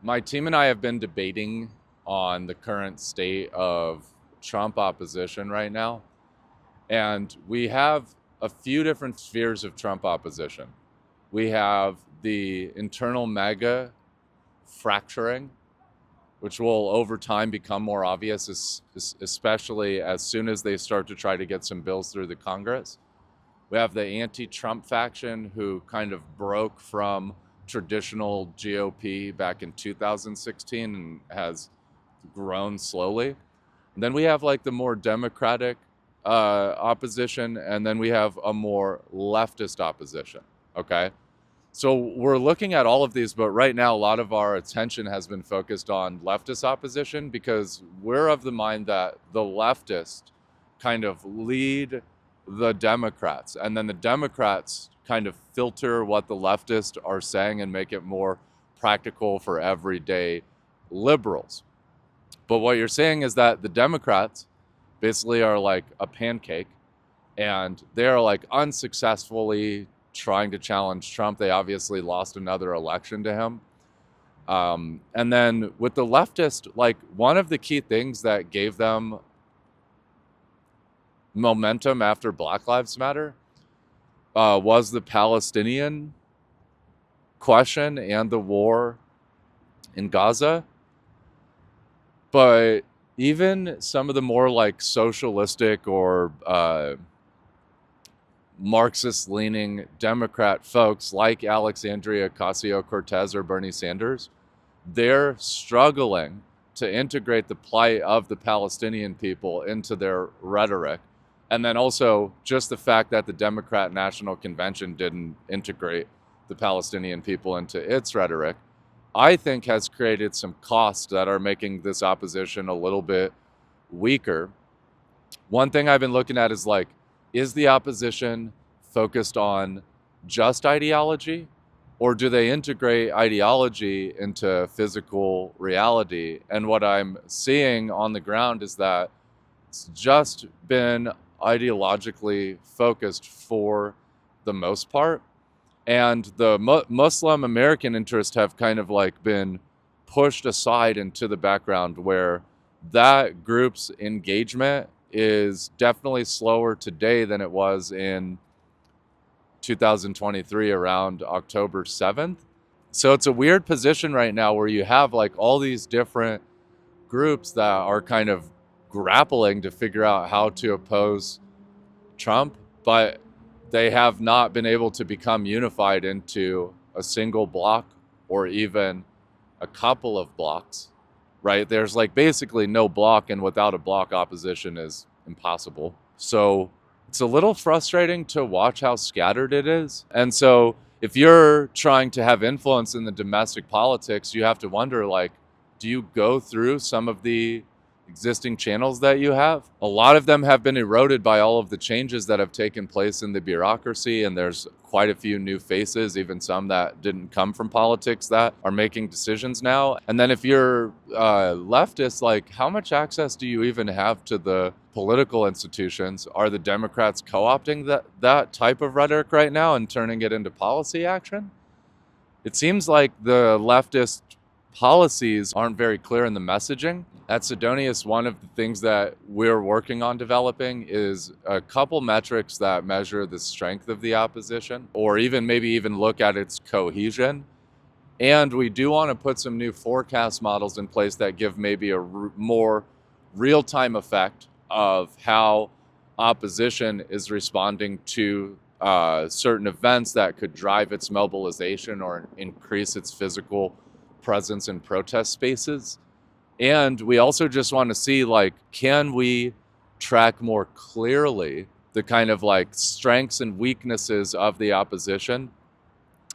My team and I have been debating on the current state of Trump opposition right now. And we have a few different spheres of Trump opposition. We have the internal MAGA fracturing, which will over time become more obvious, especially as soon as they start to try to get some bills through the Congress. We have the anti Trump faction who kind of broke from traditional GOP back in 2016 and has grown slowly. And then we have like the more democratic opposition, and then we have a more leftist opposition. Okay. So we're looking at all of these, but right now, a lot of our attention has been focused on leftist opposition because we're of the mind that the leftists kind of lead the Democrats, and then the Democrats kind of filter what the leftists are saying and make it more practical for everyday liberals. But what you're saying is that the Democrats basically are like a pancake and they're like unsuccessfully trying to challenge Trump. They obviously lost another election to him. And then with the leftist, like one of the key things that gave them momentum after Black Lives Matter was the Palestinian question and the war in Gaza. But even some of the more like socialistic or Marxist leaning Democrat folks like Alexandria Ocasio Cortez or Bernie Sanders, they're struggling to integrate the plight of the Palestinian people into their rhetoric. And then also just the fact that the Democrat National Convention didn't integrate the Palestinian people into its rhetoric, I think has created some costs that are making this opposition a little bit weaker. One thing I've been looking at is like, is the opposition focused on just ideology, or do they integrate ideology into physical reality? And what I'm seeing on the ground is that it's just been ideologically focused for the most part. And the Muslim American interests have kind of like been pushed aside into the background, where that group's engagement is definitely slower today than it was in 2023 around October 7th. So it's a weird position right now where you have like all these different groups that are kind of grappling to figure out how to oppose Trump, but they have not been able to become unified into a single block or even a couple of blocks, right? There's like basically no block, and without a block, opposition is impossible. So it's a little frustrating to watch how scattered it is. And so if you're trying to have influence in the domestic politics, you have to wonder like, do you go through some of the existing channels that you have? A lot of them have been eroded by all of the changes that have taken place in the bureaucracy, and there's quite a few new faces, even some that didn't come from politics, that are making decisions now. And then if you're leftist, like how much access do you even have to the political institutions? Are the Democrats co-opting that type of rhetoric right now and turning it into policy action? It seems like the leftist policies aren't very clear in the messaging. At Sidonius, one of the things that we're working on developing is a couple metrics that measure the strength of the opposition, or even maybe even look at its cohesion. And we do want to put some new forecast models in place that give maybe a more real-time effect of how opposition is responding to certain events that could drive its mobilization or increase its physical presence in protest spaces. And we also just want to see, like, can we track more clearly the kind of like strengths and weaknesses of the opposition,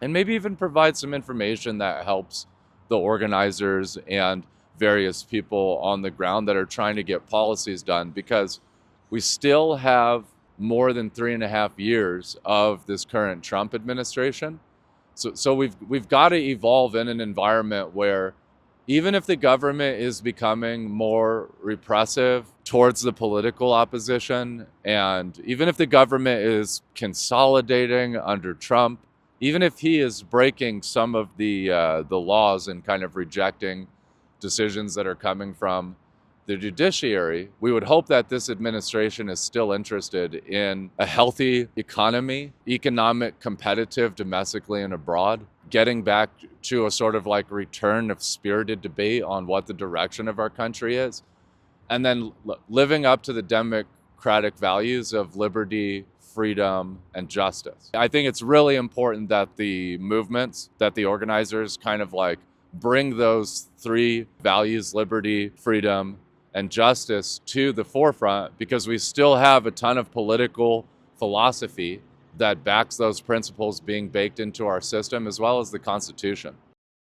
and maybe even provide some information that helps the organizers and various people on the ground that are trying to get policies done, because we still have more than 3.5 years of this current Trump administration. So we've got to evolve in an environment where even if the government is becoming more repressive towards the political opposition, and even if the government is consolidating under Trump, even if he is breaking some of the laws and kind of rejecting decisions that are coming from the judiciary, we would hope that this administration is still interested in a healthy economy, economic competitive domestically and abroad, getting back to a sort of like return of spirited debate on what the direction of our country is, and then living up to the democratic values of liberty, freedom, and justice. I think it's really important that the movements, that the organizers kind of like bring those three values, liberty, freedom, and justice, to the forefront, because we still have a ton of political philosophy that backs those principles being baked into our system, as well as the Constitution.